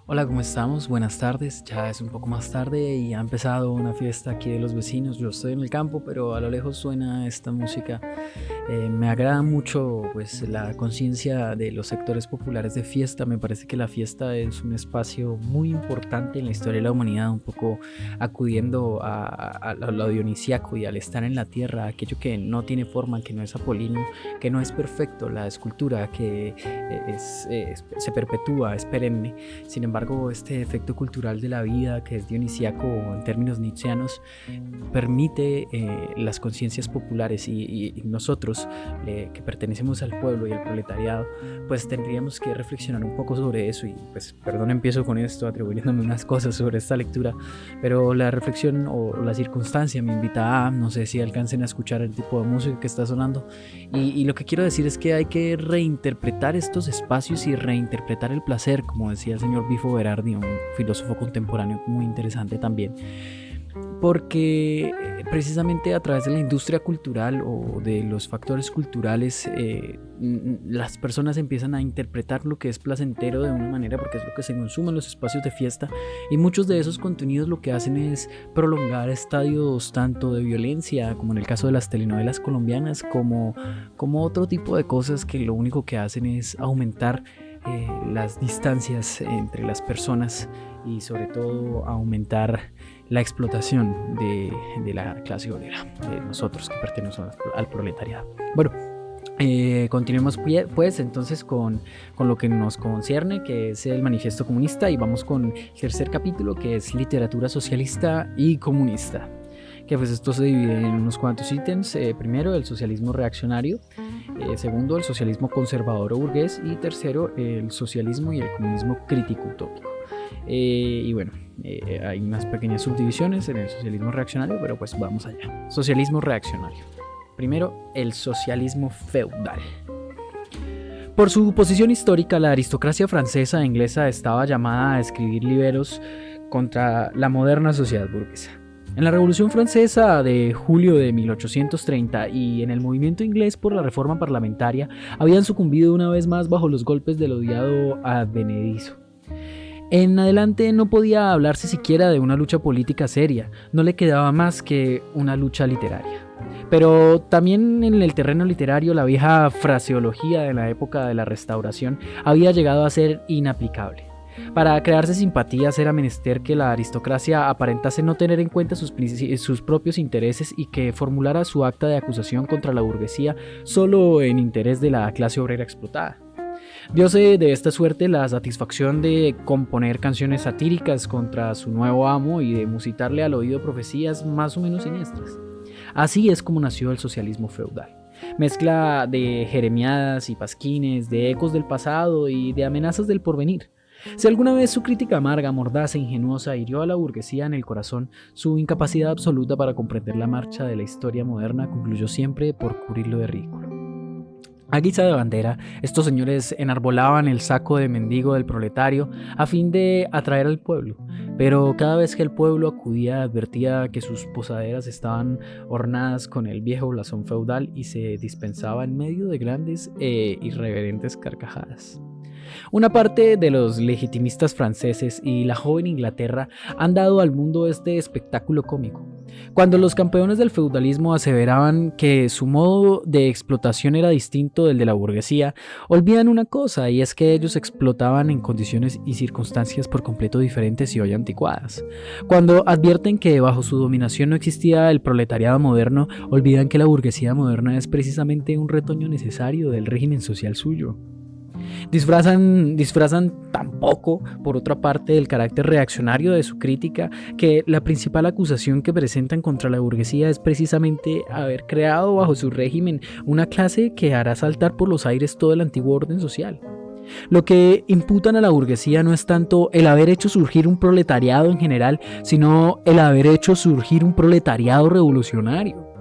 Hola, ¿cómo estamos? Buenas tardes. Ya es un poco más tarde y ha empezado una fiesta aquí de los vecinos. Yo estoy en el campo, pero a lo lejos suena esta música. Me agrada mucho pues la conciencia de los sectores populares de fiesta. Me parece que la fiesta es un espacio muy importante en la historia de la humanidad, un poco acudiendo a lo dionisíaco y al estar en la tierra, aquello que no tiene forma, que no es apolíneo, que no es perfecto, la escultura que se perpetúa, es perenne. Sin embargo, este efecto cultural de la vida, que es dionisíaco en términos nietzscheanos, permite las conciencias populares y nosotros que pertenecemos al pueblo y al proletariado, pues tendríamos que reflexionar un poco sobre eso y pues perdón, empiezo con esto atribuyéndome unas cosas sobre esta lectura, pero la reflexión o la circunstancia me invita a, no sé si alcancen a escuchar el tipo de música que está sonando y lo que quiero decir es que hay que reinterpretar estos espacios y reinterpretar el placer, como decía el señor Bifo Berardi, un filósofo contemporáneo muy interesante también, porque precisamente a través de la industria cultural o de los factores culturales las personas empiezan a interpretar lo que es placentero de una manera porque es lo que se consume en los espacios de fiesta, y muchos de esos contenidos lo que hacen es prolongar estadios tanto de violencia, como en el caso de las telenovelas colombianas, como otro tipo de cosas que lo único que hacen es aumentar las distancias entre las personas y sobre todo aumentar la explotación de la clase obrera, de nosotros que pertenecemos al proletariado. Bueno, continuemos pues entonces con lo que nos concierne, que es el Manifiesto Comunista, y vamos con el tercer capítulo, que es literatura socialista y comunista, que pues esto se divide en unos cuantos ítems. Primero, el socialismo reaccionario, segundo, el socialismo conservador o burgués, y tercero, el socialismo y el comunismo crítico utópico. Y bueno, hay unas pequeñas subdivisiones en el socialismo reaccionario, pero pues vamos allá. Socialismo reaccionario. Primero, el socialismo feudal. Por su posición histórica, la aristocracia francesa e inglesa estaba llamada a escribir liberos contra la moderna sociedad burguesa. En la Revolución Francesa de julio de 1830 y en el movimiento inglés por la reforma parlamentaria habían sucumbido una vez más bajo los golpes del odiado advenedizo. En adelante no podía hablarse siquiera de una lucha política seria, no le quedaba más que una lucha literaria. Pero también en el terreno literario la vieja fraseología de la época de la Restauración había llegado a ser inaplicable. Para crearse simpatías era menester que la aristocracia aparentase no tener en cuenta sus propios intereses y que formulara su acta de acusación contra la burguesía solo en interés de la clase obrera explotada. Diose de esta suerte la satisfacción de componer canciones satíricas contra su nuevo amo y de musitarle al oído profecías más o menos siniestras. Así es como nació el socialismo feudal. Mezcla de jeremiadas y pasquines, de ecos del pasado y de amenazas del porvenir. Si alguna vez su crítica amarga, mordaz e ingenuosa hirió a la burguesía en el corazón, su incapacidad absoluta para comprender la marcha de la historia moderna concluyó siempre por cubrirlo de ridículo. A guisa de bandera, estos señores enarbolaban el saco de mendigo del proletario a fin de atraer al pueblo, pero cada vez que el pueblo acudía advertía que sus posaderas estaban ornadas con el viejo blasón feudal y se dispensaba en medio de grandes e irreverentes carcajadas. Una parte de los legitimistas franceses y la joven Inglaterra han dado al mundo este espectáculo cómico. Cuando los campeones del feudalismo aseveraban que su modo de explotación era distinto del de la burguesía, olvidan una cosa, y es que ellos explotaban en condiciones y circunstancias por completo diferentes y hoy anticuadas. Cuando advierten que bajo su dominación no existía el proletariado moderno, olvidan que la burguesía moderna es precisamente un retoño necesario del régimen social suyo. Disfrazan tampoco, por otra parte, el carácter reaccionario de su crítica, que la principal acusación que presentan contra la burguesía es precisamente haber creado bajo su régimen una clase que hará saltar por los aires todo el antiguo orden social. Lo que imputan a la burguesía no es tanto el haber hecho surgir un proletariado en general, sino el haber hecho surgir un proletariado revolucionario.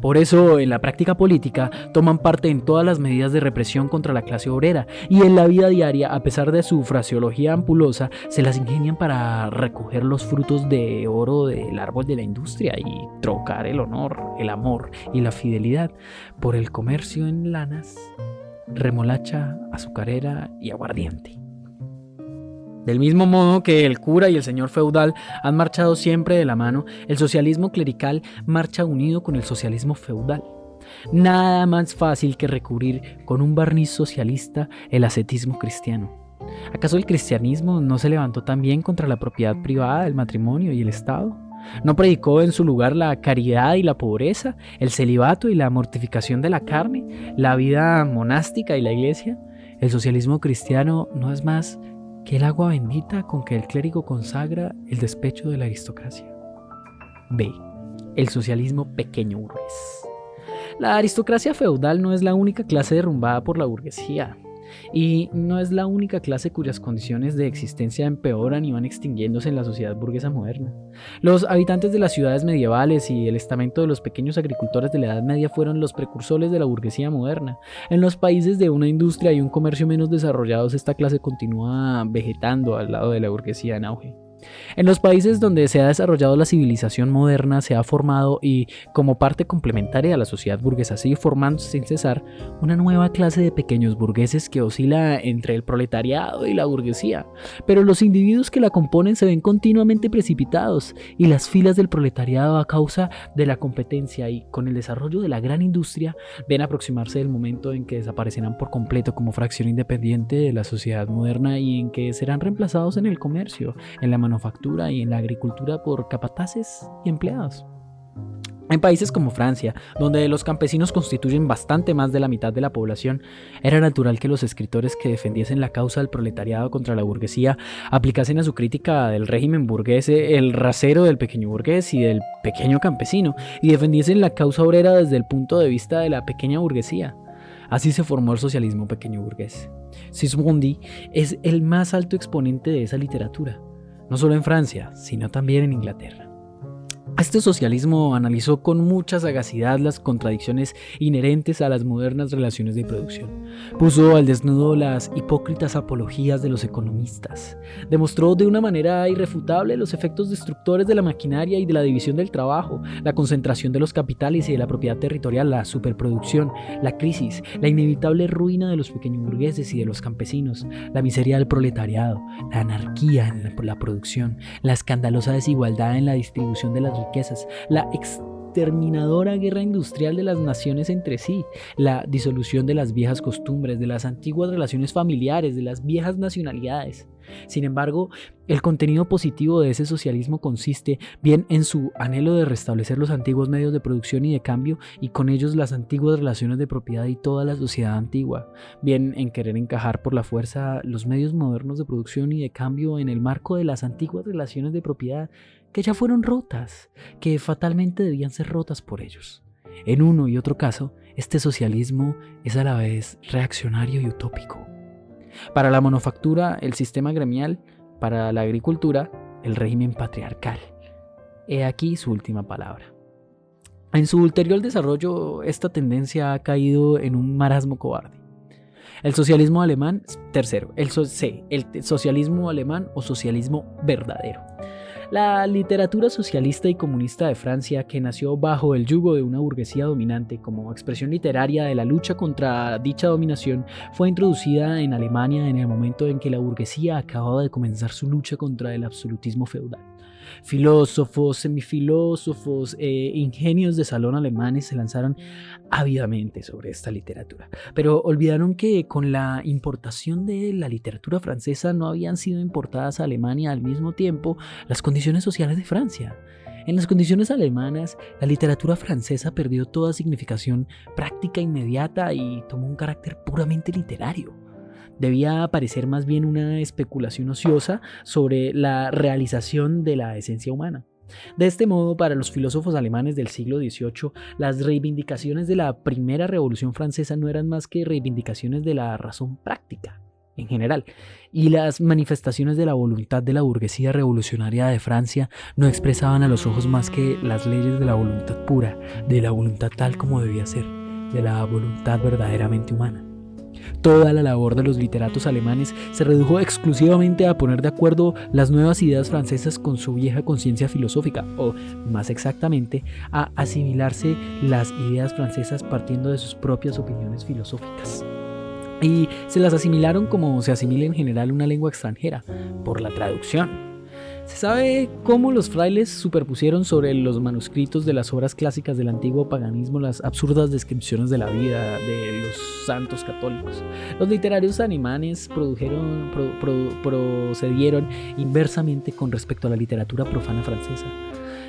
Por eso, en la práctica política, toman parte en todas las medidas de represión contra la clase obrera, y en la vida diaria, a pesar de su fraseología ampulosa, se las ingenian para recoger los frutos de oro del árbol de la industria y trocar el honor, el amor y la fidelidad por el comercio en lanas, remolacha, azucarera y aguardiente. Del mismo modo que el cura y el señor feudal han marchado siempre de la mano, el socialismo clerical marcha unido con el socialismo feudal. Nada más fácil que recubrir con un barniz socialista el ascetismo cristiano. ¿Acaso el cristianismo no se levantó también contra la propiedad privada, el matrimonio y el Estado? ¿No predicó en su lugar la caridad y la pobreza, el celibato y la mortificación de la carne, la vida monástica y la iglesia? El socialismo cristiano no es más que el agua bendita con que el clérigo consagra el despecho de la aristocracia. B. El socialismo pequeño burgués. La aristocracia feudal no es la única clase derrumbada por la burguesía, y no es la única clase cuyas condiciones de existencia empeoran y van extinguiéndose en la sociedad burguesa moderna. Los habitantes de las ciudades medievales y el estamento de los pequeños agricultores de la Edad Media fueron los precursores de la burguesía moderna. En los países de una industria y un comercio menos desarrollados, esta clase continúa vegetando al lado de la burguesía en auge. En los países donde se ha desarrollado la civilización moderna, se ha formado y, como parte complementaria a la sociedad burguesa, sigue formándose sin cesar una nueva clase de pequeños burgueses que oscila entre el proletariado y la burguesía. Pero los individuos que la componen se ven continuamente precipitados y las filas del proletariado, a causa de la competencia y con el desarrollo de la gran industria, ven aproximarse el momento en que desaparecerán por completo como fracción independiente de la sociedad moderna y en que serán reemplazados en el comercio, en la manufactura y en la agricultura por capataces y empleados. En países como Francia, donde los campesinos constituyen bastante más de la mitad de la población, era natural que los escritores que defendiesen la causa del proletariado contra la burguesía aplicasen a su crítica del régimen burgués el rasero del pequeño burgués y del pequeño campesino, y defendiesen la causa obrera desde el punto de vista de la pequeña burguesía. Así se formó el socialismo pequeño burgués. Sismondi es el más alto exponente de esa literatura, no solo en Francia, sino también en Inglaterra. Este socialismo analizó con mucha sagacidad las contradicciones inherentes a las modernas relaciones de producción. Puso al desnudo las hipócritas apologías de los economistas. Demostró de una manera irrefutable los efectos destructores de la maquinaria y de la división del trabajo, la concentración de los capitales y de la propiedad territorial, la superproducción, la crisis, la inevitable ruina de los pequeños burgueses y de los campesinos, la miseria del proletariado, la anarquía en la producción, la escandalosa desigualdad en la distribución de las riquezas, la exterminadora guerra industrial de las naciones entre sí, la disolución de las viejas costumbres, de las antiguas relaciones familiares, de las viejas nacionalidades. Sin embargo, el contenido positivo de ese socialismo consiste bien en su anhelo de restablecer los antiguos medios de producción y de cambio, y con ellos las antiguas relaciones de propiedad y toda la sociedad antigua, bien en querer encajar por la fuerza los medios modernos de producción y de cambio en el marco de las antiguas relaciones de propiedad que ya fueron rotas, que fatalmente debían ser rotas por ellos. En uno y otro caso, este socialismo es a la vez reaccionario y utópico. Para la manufactura, el sistema gremial; para la agricultura, el régimen patriarcal. He aquí su última palabra. En su ulterior desarrollo, esta tendencia ha caído en un marasmo cobarde. El socialismo alemán, tercero, el socialismo alemán o socialismo verdadero. La literatura socialista y comunista de Francia, que nació bajo el yugo de una burguesía dominante como expresión literaria de la lucha contra dicha dominación, fue introducida en Alemania en el momento en que la burguesía acababa de comenzar su lucha contra el absolutismo feudal. Filósofos, semifilósofos ingenios de salón alemanes se lanzaron ávidamente sobre esta literatura, pero olvidaron que con la importación de la literatura francesa no habían sido importadas a Alemania al mismo tiempo las condiciones sociales de Francia. En las condiciones alemanas, la literatura francesa perdió toda significación práctica inmediata y tomó un carácter puramente literario. Debía parecer más bien una especulación ociosa sobre la realización de la esencia humana. De este modo, para los filósofos alemanes del siglo XVIII, las reivindicaciones de la primera Revolución Francesa no eran más que reivindicaciones de la razón práctica en general, y las manifestaciones de la voluntad de la burguesía revolucionaria de Francia no expresaban a los ojos más que las leyes de la voluntad pura, de la voluntad tal como debía ser, de la voluntad verdaderamente humana. Toda la labor de los literatos alemanes se redujo exclusivamente a poner de acuerdo las nuevas ideas francesas con su vieja conciencia filosófica, o, más exactamente, a asimilarse las ideas francesas partiendo de sus propias opiniones filosóficas. y se las asimilaron como se asimila en general una lengua extranjera, por la traducción. Se sabe cómo los frailes superpusieron sobre los manuscritos de las obras clásicas del antiguo paganismo las absurdas descripciones de la vida de los santos católicos. Los literarios alemanes procedieron inversamente con respecto a la literatura profana francesa.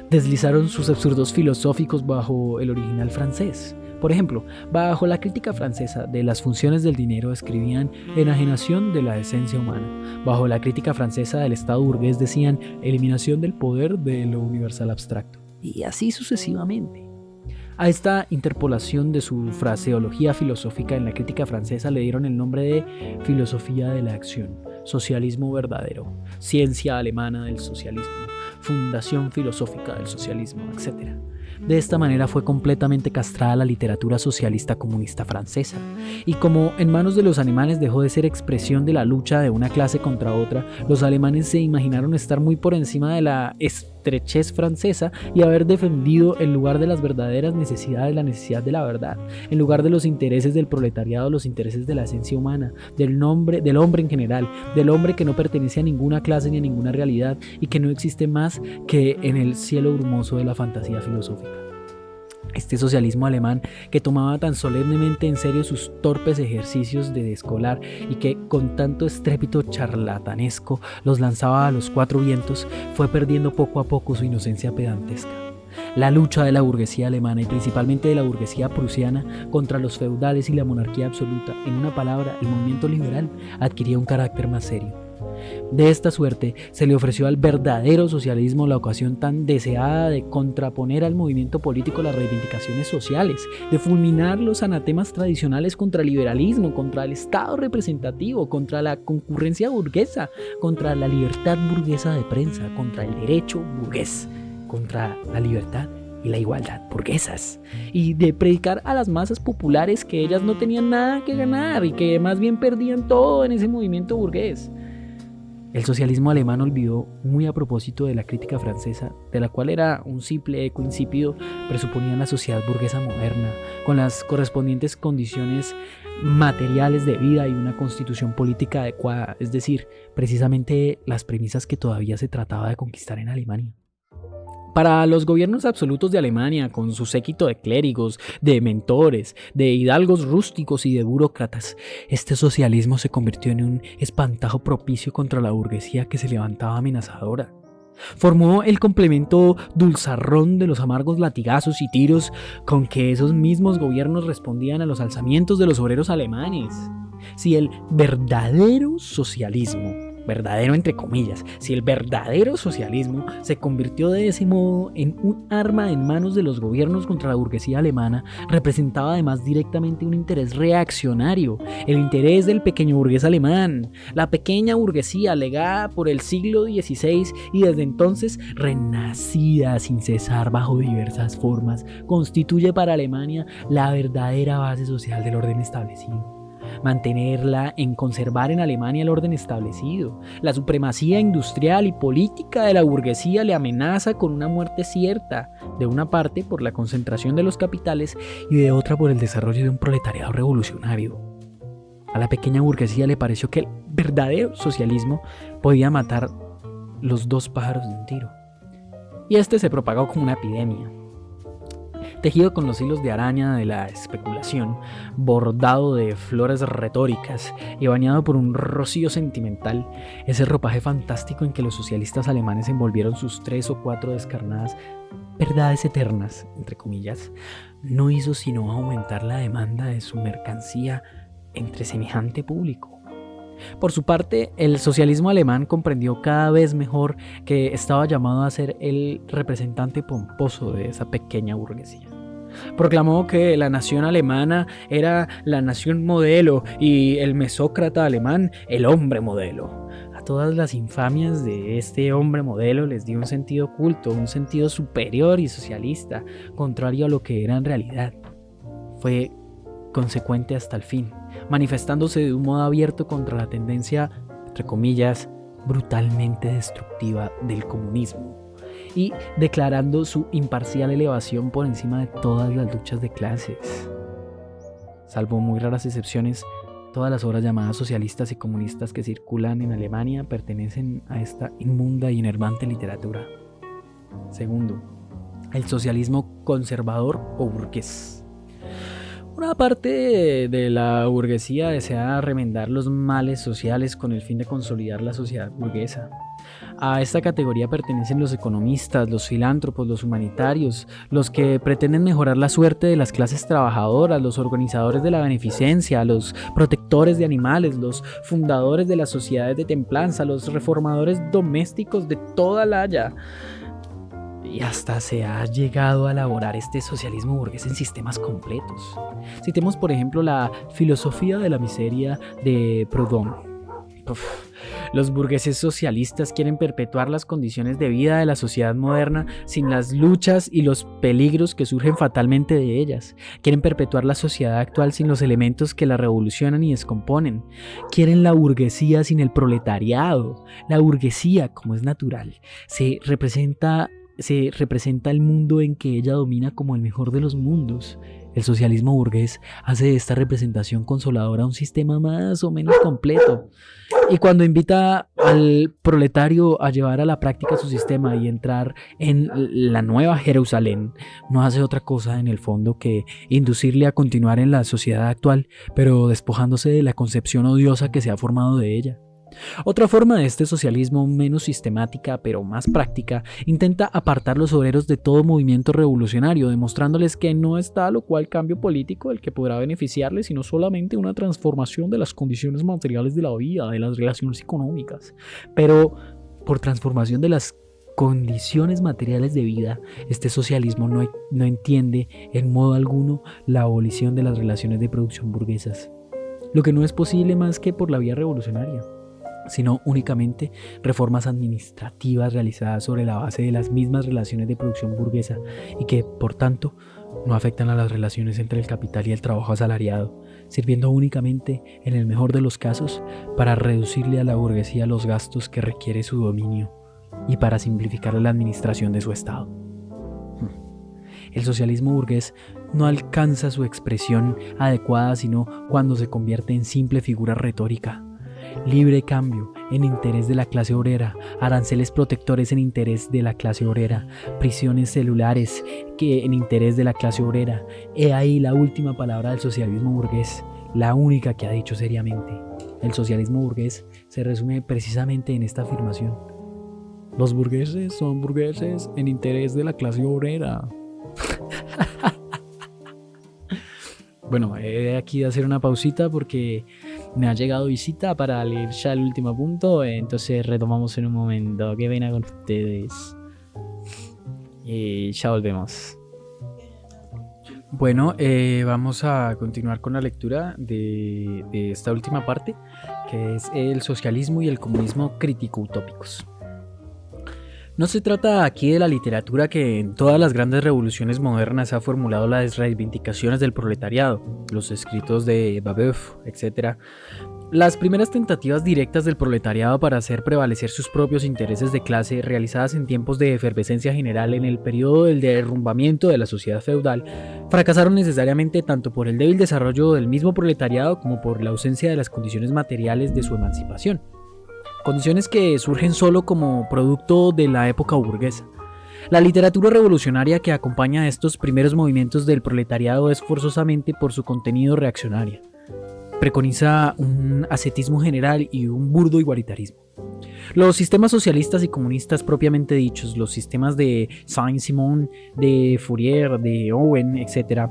Deslizaron sus absurdos filosóficos bajo el original francés. Por ejemplo, bajo la crítica francesa de las funciones del dinero escribían enajenación de la esencia humana. Bajo la crítica francesa del Estado burgués decían eliminación del poder de lo universal abstracto. Y así sucesivamente. A esta interpolación de su fraseología filosófica en la crítica francesa le dieron el nombre de filosofía de la acción, socialismo verdadero, ciencia alemana del socialismo, fundación filosófica del socialismo, etc. De esta manera fue completamente castrada la literatura socialista comunista francesa, y como en manos de los alemanes dejó de ser expresión de la lucha de una clase contra otra, los alemanes se imaginaron estar muy por encima de la estrechez francesa y haber defendido en lugar de las verdaderas necesidades la necesidad de la verdad, en lugar de los intereses del proletariado los intereses de la esencia humana, del hombre en general, del hombre que no pertenece a ninguna clase ni a ninguna realidad y que no existe más que en el cielo brumoso de la fantasía filosófica. Este socialismo alemán, que tomaba tan solemnemente en serio sus torpes ejercicios de escolar y que con tanto estrépito charlatanesco los lanzaba a los cuatro vientos, fue perdiendo poco a poco su inocencia pedantesca. La lucha de la burguesía alemana y principalmente de la burguesía prusiana contra los feudales y la monarquía absoluta, en una palabra, el movimiento liberal, adquiría un carácter más serio. De esta suerte se le ofreció al verdadero socialismo la ocasión tan deseada de contraponer al movimiento político las reivindicaciones sociales, de fulminar los anatemas tradicionales contra el liberalismo, contra el Estado representativo, contra la concurrencia burguesa, contra la libertad burguesa de prensa, contra el derecho burgués, contra la libertad y la igualdad burguesas, y de predicar a las masas populares que ellas no tenían nada que ganar y que más bien perdían todo en ese movimiento burgués. El socialismo alemán olvidó, muy a propósito de la crítica francesa, de la cual era un simple eco insípido, presuponía una sociedad burguesa moderna, con las correspondientes condiciones materiales de vida y una constitución política adecuada, es decir, precisamente las premisas que todavía se trataba de conquistar en Alemania. Para los gobiernos absolutos de Alemania, con su séquito de clérigos, de mentores, de hidalgos rústicos y de burócratas, este socialismo se convirtió en un espantajo propicio contra la burguesía que se levantaba amenazadora. Formó el complemento dulzarrón de los amargos latigazos y tiros con que esos mismos gobiernos respondían a los alzamientos de los obreros alemanes. Si el verdadero socialismo, verdadero entre comillas, si el verdadero socialismo se convirtió de ese modo en un arma en manos de los gobiernos contra la burguesía alemana, representaba además directamente un interés reaccionario, el interés del pequeño burgués alemán, la pequeña burguesía legada por el siglo XVI y desde entonces renacida sin cesar bajo diversas formas, constituye para Alemania la verdadera base social del orden establecido. Mantenerla en conservar en Alemania el orden establecido. La supremacía industrial y política de la burguesía le amenaza con una muerte cierta, de una parte por la concentración de los capitales y de otra por el desarrollo de un proletariado revolucionario. A la pequeña burguesía le pareció que el verdadero socialismo podía matar los dos pájaros de un tiro. Y este se propagó como una epidemia. Tejido con los hilos de araña de la especulación, bordado de flores retóricas y bañado por un rocío sentimental, ese ropaje fantástico en que los socialistas alemanes envolvieron sus 3 o 4 descarnadas verdades eternas, entre comillas, no hizo sino aumentar la demanda de su mercancía entre semejante público. Por su parte, el socialismo alemán comprendió cada vez mejor que estaba llamado a ser el representante pomposo de esa pequeña burguesía. Proclamó que la nación alemana era la nación modelo y el mesócrata alemán el hombre modelo. A todas las infamias de este hombre modelo les dio un sentido oculto, un sentido superior y socialista, contrario a lo que era en realidad. Fue consecuente hasta el fin, manifestándose de un modo abierto contra la tendencia, entre comillas, brutalmente destructiva del comunismo y declarando su imparcial elevación por encima de todas las luchas de clases. Salvo muy raras excepciones, Todas las obras llamadas socialistas y comunistas que circulan en Alemania pertenecen a esta inmunda y enervante literatura. Segundo, el socialismo conservador o burgués. Una parte de la burguesía desea remendar los males sociales con el fin de consolidar la sociedad burguesa. A esta categoría pertenecen los economistas, los filántropos, los humanitarios, los que pretenden mejorar la suerte de las clases trabajadoras, los organizadores de la beneficencia, los protectores de animales, los fundadores de las sociedades de templanza, los reformadores domésticos de toda la haya. Y hasta se ha llegado a elaborar este socialismo burgués en sistemas completos. Citemos, por ejemplo, la filosofía de la miseria de Proudhon. Los burgueses socialistas quieren perpetuar las condiciones de vida de la sociedad moderna sin las luchas y los peligros que surgen fatalmente de ellas. Quieren perpetuar la sociedad actual sin los elementos que la revolucionan y descomponen. Quieren la burguesía sin el proletariado. La burguesía, como es natural, se representa el mundo en que ella domina como el mejor de los mundos. El socialismo burgués hace de esta representación consoladora un sistema más o menos completo. Y cuando invita al proletario a llevar a la práctica su sistema y entrar en la nueva Jerusalén, no hace otra cosa en el fondo que inducirle a continuar en la sociedad actual, pero despojándose de la concepción odiosa que se ha formado de ella. Otra forma de este socialismo, menos sistemática pero más práctica, intenta apartar los obreros de todo movimiento revolucionario, demostrándoles que no es tal o cual cambio político el que podrá beneficiarles, sino solamente una transformación de las condiciones materiales de la vida, de las relaciones económicas. Pero por transformación de las condiciones materiales de vida, este socialismo no entiende en modo alguno la abolición de las relaciones de producción burguesas, lo que no es posible más que por la vía revolucionaria, sino únicamente reformas administrativas realizadas sobre la base de las mismas relaciones de producción burguesa y que, por tanto, no afectan a las relaciones entre el capital y el trabajo asalariado, sirviendo únicamente, en el mejor de los casos, para reducirle a la burguesía los gastos que requiere su dominio y para simplificar la administración de su Estado. El socialismo burgués no alcanza su expresión adecuada sino cuando se convierte en simple figura retórica. Libre cambio en interés de la clase obrera, aranceles protectores en interés de la clase obrera, prisiones celulares en interés de la clase obrera. He ahí la última palabra del socialismo burgués, la única que ha dicho seriamente. El socialismo burgués se resume precisamente en esta afirmación: los burgueses son burgueses en interés de la clase obrera. Bueno, he aquí de hacer una pausita porque me ha llegado visita para leer ya el último punto, entonces retomamos en un momento. Qué pena con ustedes. Y ya volvemos. Bueno, vamos a continuar con la lectura de esta última parte, que es el socialismo y el comunismo crítico-utópicos. No se trata aquí de la literatura que en todas las grandes revoluciones modernas ha formulado las reivindicaciones del proletariado, los escritos de Babeuf, etc. Las primeras tentativas directas del proletariado para hacer prevalecer sus propios intereses de clase, realizadas en tiempos de efervescencia general en el periodo del derrumbamiento de la sociedad feudal, fracasaron necesariamente tanto por el débil desarrollo del mismo proletariado como por la ausencia de las condiciones materiales de su emancipación. Condiciones que surgen solo como producto de la época burguesa. La literatura revolucionaria que acompaña a estos primeros movimientos del proletariado es forzosamente por su contenido reaccionario. Preconiza un ascetismo general y un burdo igualitarismo. Los sistemas socialistas y comunistas propiamente dichos, los sistemas de Saint-Simon, de Fourier, de Owen, etc.,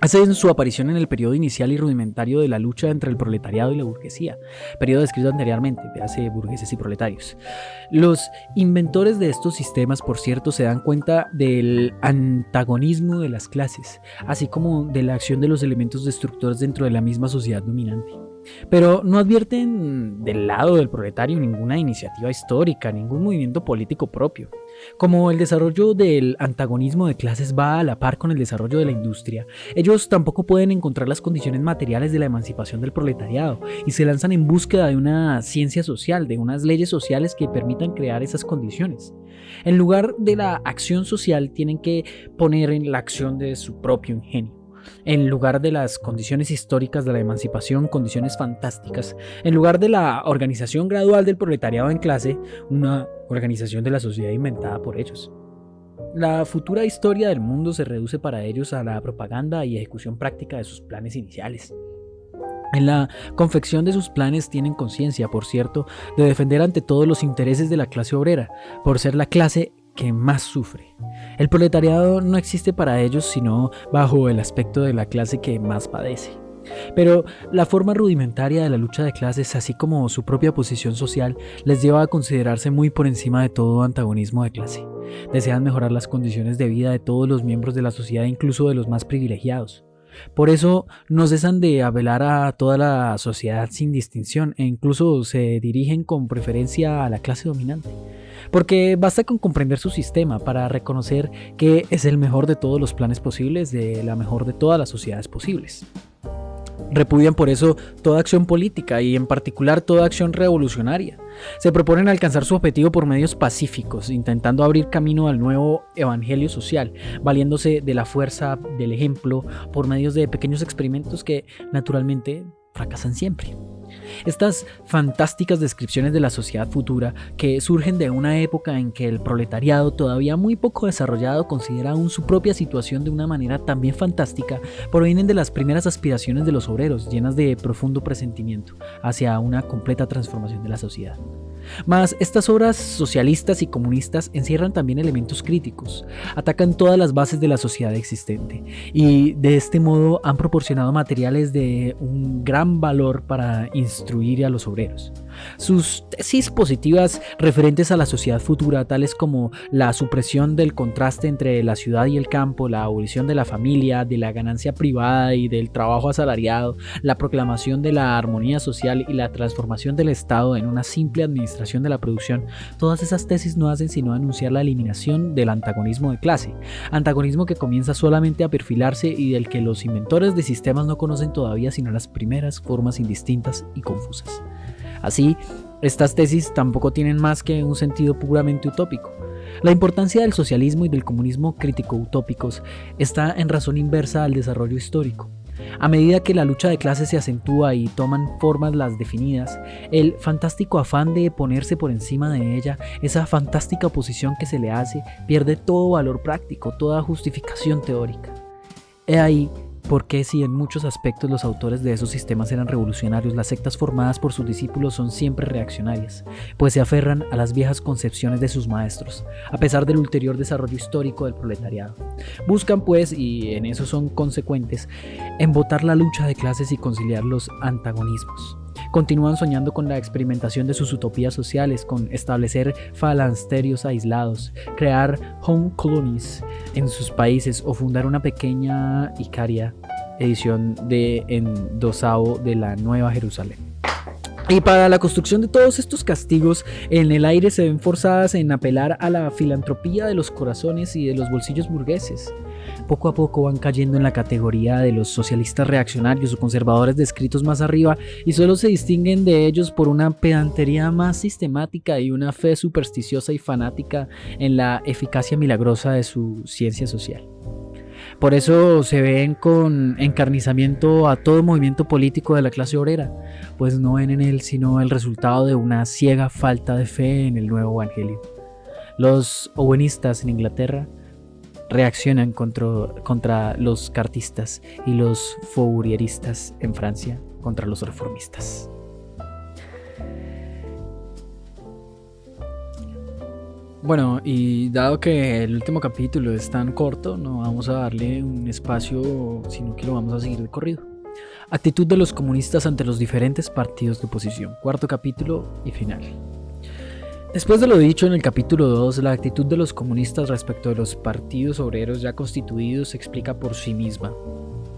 hacen su aparición en el periodo inicial y rudimentario de la lucha entre el proletariado y la burguesía, periodo descrito anteriormente, véase burgueses y proletarios. Los inventores de estos sistemas, por cierto, se dan cuenta del antagonismo de las clases, así como de la acción de los elementos destructores dentro de la misma sociedad dominante. Pero no advierten del lado del proletario ninguna iniciativa histórica, ningún movimiento político propio. Como el desarrollo del antagonismo de clases va a la par con el desarrollo de la industria, ellos tampoco pueden encontrar las condiciones materiales de la emancipación del proletariado y se lanzan en búsqueda de una ciencia social, de unas leyes sociales que permitan crear esas condiciones. En lugar de la acción social, tienen que poner en la acción de su propio ingenio. en lugar de las condiciones históricas de la emancipación, condiciones fantásticas, en lugar de la organización gradual del proletariado en clase, una organización de la sociedad inventada por ellos. La futura historia del mundo se reduce para ellos a la propaganda y ejecución práctica de sus planes iniciales. En la confección de sus planes tienen conciencia, por cierto, de defender ante todo los intereses de la clase obrera, por ser la clase que más sufre. El proletariado no existe para ellos sino bajo el aspecto de la clase que más padece. Pero la forma rudimentaria de la lucha de clases, así como su propia posición social, les lleva a considerarse muy por encima de todo antagonismo de clase. Desean mejorar las condiciones de vida de todos los miembros de la sociedad, incluso de los más privilegiados. Por eso no cesan de apelar a toda la sociedad sin distinción e incluso se dirigen con preferencia a la clase dominante. Porque basta con comprender su sistema para reconocer que es el mejor de todos los planes posibles, de la mejor de todas las sociedades posibles. Repudian por eso toda acción política y en particular toda acción revolucionaria. Se proponen alcanzar su objetivo por medios pacíficos, intentando abrir camino al nuevo evangelio social, valiéndose de la fuerza del ejemplo por medios de pequeños experimentos que naturalmente fracasan siempre. Estas fantásticas descripciones de la sociedad futura, que surgen de una época en que el proletariado, todavía muy poco desarrollado, considera aún su propia situación de una manera también fantástica, provienen de las primeras aspiraciones de los obreros, llenas de profundo presentimiento hacia una completa transformación de la sociedad. Mas estas obras socialistas y comunistas encierran también elementos críticos, atacan todas las bases de la sociedad existente y de este modo han proporcionado materiales de un gran valor para instruir a los obreros. Sus tesis positivas referentes a la sociedad futura, tales como la supresión del contraste entre la ciudad y el campo, la abolición de la familia, de la ganancia privada y del trabajo asalariado, la proclamación de la armonía social y la transformación del Estado en una simple administración de la producción, todas esas tesis no hacen sino anunciar la eliminación del antagonismo de clase, antagonismo que comienza solamente a perfilarse y del que los inventores de sistemas no conocen todavía sino las primeras formas indistintas y confusas. Así, estas tesis tampoco tienen más que un sentido puramente utópico. La importancia del socialismo y del comunismo crítico-utópicos está en razón inversa al desarrollo histórico. A medida que la lucha de clases se acentúa y toman formas las definidas, el fantástico afán de ponerse por encima de ella, esa fantástica oposición que se le hace, pierde todo valor práctico, toda justificación teórica. He ahí porque si en muchos aspectos los autores de esos sistemas eran revolucionarios, las sectas formadas por sus discípulos son siempre reaccionarias, pues se aferran a las viejas concepciones de sus maestros, a pesar del ulterior desarrollo histórico del proletariado. Buscan pues, y en eso son consecuentes, embotar la lucha de clases y conciliar los antagonismos. Continúan soñando con la experimentación de sus utopías sociales, con establecer falansterios aislados, crear home colonies en sus países o fundar una pequeña Icaria, edición de endosado de la Nueva Jerusalén. Y para la construcción de todos estos castigos, en el aire se ven forzadas en apelar a la filantropía de los corazones y de los bolsillos burgueses. Poco a poco van cayendo en la categoría de los socialistas reaccionarios o conservadores descritos más arriba y solo se distinguen de ellos por una pedantería más sistemática y una fe supersticiosa y fanática en la eficacia milagrosa de su ciencia social. Por eso se ven con encarnizamiento a todo movimiento político de la clase obrera, pues no ven en él sino el resultado de una ciega falta de fe en el nuevo evangelio. Los owenistas en Inglaterra reaccionan contra los cartistas y los fourieristas en Francia contra los reformistas. Bueno, y dado que el último capítulo es tan corto, no vamos a darle un espacio, sino que lo vamos a seguir de corrido. Actitud de los comunistas ante los diferentes partidos de oposición. Cuarto capítulo y final. Después de lo dicho en el capítulo 2, la actitud de los comunistas respecto de los partidos obreros ya constituidos se explica por sí misma.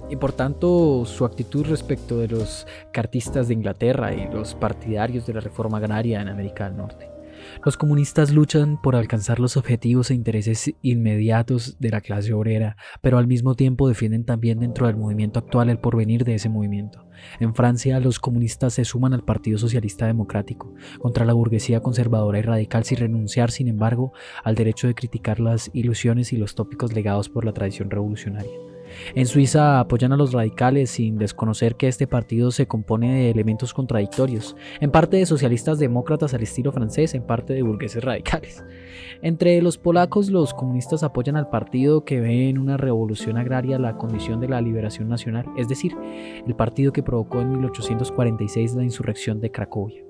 Y por tanto, su actitud respecto de los cartistas de Inglaterra y los partidarios de la reforma agraria en América del Norte. Los comunistas luchan por alcanzar los objetivos e intereses inmediatos de la clase obrera, pero al mismo tiempo defienden también dentro del movimiento actual el porvenir de ese movimiento. En Francia, los comunistas se suman al Partido Socialista Democrático, contra la burguesía conservadora y radical, sin renunciar, sin embargo, al derecho de criticar las ilusiones y los tópicos legados por la tradición revolucionaria. En Suiza apoyan a los radicales sin desconocer que este partido se compone de elementos contradictorios, en parte de socialistas demócratas al estilo francés, en parte de burgueses radicales. Entre los polacos, los comunistas apoyan al partido que ve en una revolución agraria la condición de la liberación nacional, es decir, el partido que provocó en 1846 la insurrección de Cracovia.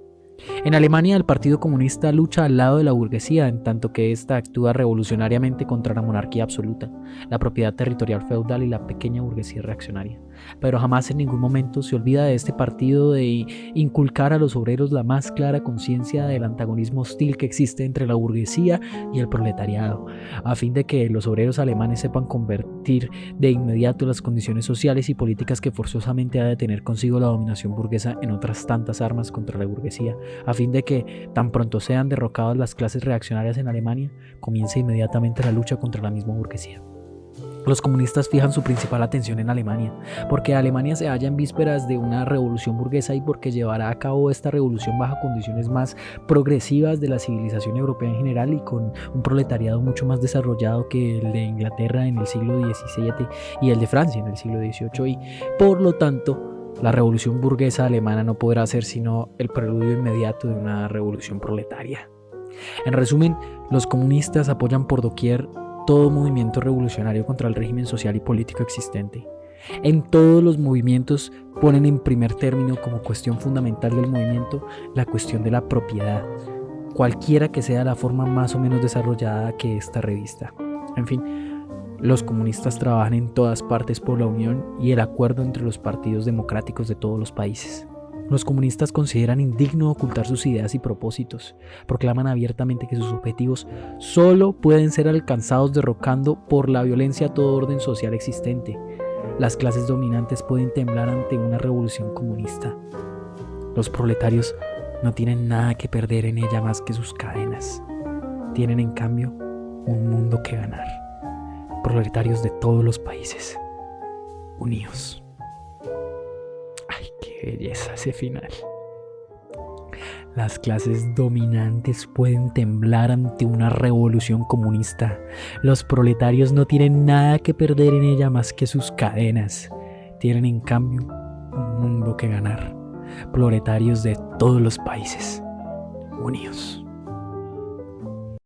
En Alemania, el Partido Comunista lucha al lado de la burguesía, en tanto que ésta actúa revolucionariamente contra la monarquía absoluta, la propiedad territorial feudal y la pequeña burguesía reaccionaria. Pero jamás en ningún momento se olvida de este partido de inculcar a los obreros la más clara conciencia del antagonismo hostil que existe entre la burguesía y el proletariado, a fin de que los obreros alemanes sepan convertir de inmediato las condiciones sociales y políticas que forzosamente ha de tener consigo la dominación burguesa en otras tantas armas contra la burguesía, a fin de que, tan pronto sean derrocadas las clases reaccionarias en Alemania, comience inmediatamente la lucha contra la misma burguesía. Los comunistas fijan su principal atención en Alemania, porque Alemania se halla en vísperas de una revolución burguesa y porque llevará a cabo esta revolución bajo condiciones más progresivas de la civilización europea en general y con un proletariado mucho más desarrollado que el de Inglaterra en el siglo XVII y el de Francia en el siglo XVIII y, por lo tanto, la revolución burguesa alemana no podrá ser sino el preludio inmediato de una revolución proletaria. En resumen, los comunistas apoyan por doquier todo movimiento revolucionario contra el régimen social y político existente. En todos los movimientos ponen en primer término como cuestión fundamental del movimiento la cuestión de la propiedad, cualquiera que sea la forma más o menos desarrollada que esta revista. En fin, los comunistas trabajan en todas partes por la unión y el acuerdo entre los partidos democráticos de todos los países. Los comunistas consideran indigno ocultar sus ideas y propósitos, proclaman abiertamente que sus objetivos solo pueden ser alcanzados derrocando por la violencia todo orden social existente. Las clases dominantes pueden temblar ante una revolución comunista. Los proletarios no tienen nada que perder en ella más que sus cadenas. Tienen en cambio un mundo que ganar. Proletarios de todos los países, unidos. ¡Ay, qué belleza ese final! Las clases dominantes pueden temblar ante una revolución comunista. Los proletarios no tienen nada que perder en ella más que sus cadenas. Tienen en cambio un mundo que ganar. Proletarios de todos los países, unidos.